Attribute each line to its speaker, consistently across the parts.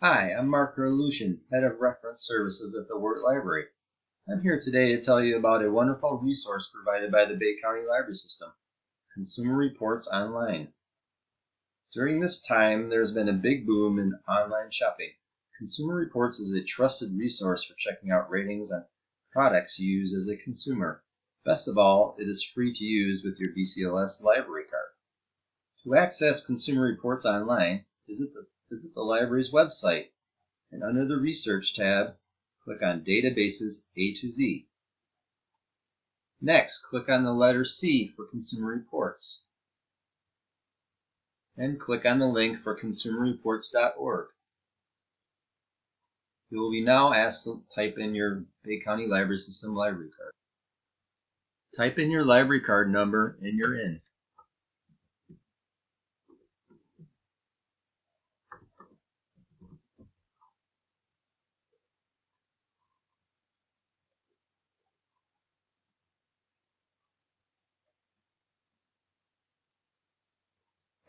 Speaker 1: Hi, I'm Mark Revolution, Head of Reference Services at the Wirt Library. I'm here today to tell you about a wonderful resource provided by the Bay County Library System, Consumer Reports Online. During this time, there's been a big boom in online shopping. Consumer Reports is a trusted resource for checking out ratings on products you use as a consumer. Best of all, it is free to use with your BCLS library card. To access Consumer Reports Online, visit the library's website, and under the Research tab, click on Databases A to Z. Next, click on the letter C for Consumer Reports. Then click on the link for consumerreports.org. You will be now asked to type in your Bay County Library System library card. Type in your library card number and you're in.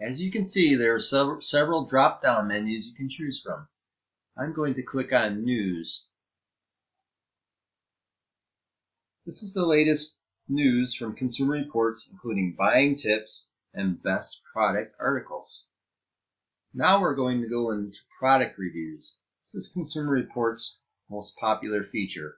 Speaker 1: As you can see, there are several drop-down menus you can choose from. I'm going to click on News. This is the latest news from Consumer Reports, including buying tips and best product articles. Now we're going to go into product reviews. This is Consumer Reports' most popular feature.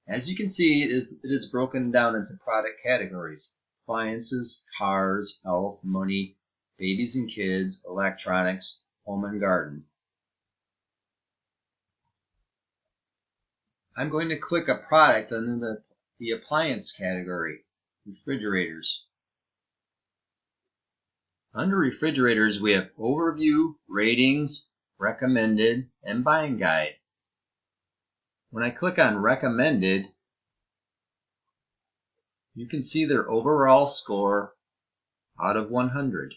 Speaker 1: As you can see, it is broken down into product categories: appliances, cars, health, money, babies and kids, electronics, home and garden. I'm going to click a product under the appliance category, refrigerators. Under refrigerators, we have overview, ratings, recommended, and buying guide. When I click on recommended, you can see their overall score out of 100.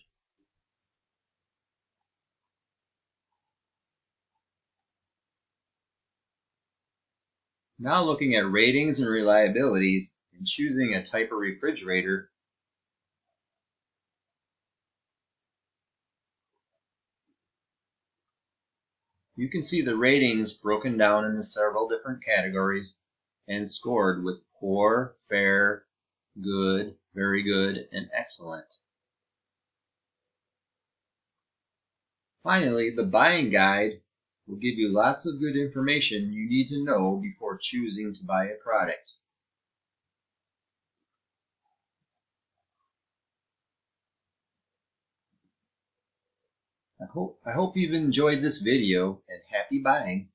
Speaker 1: Now looking at ratings and reliabilities and choosing a type of refrigerator, you can see the ratings broken down into several different categories and scored with poor, fair, good, very good, and excellent. Finally, the buying guide will give you lots of good information you need to know before choosing to buy a product. I hope you've enjoyed this video, and happy buying!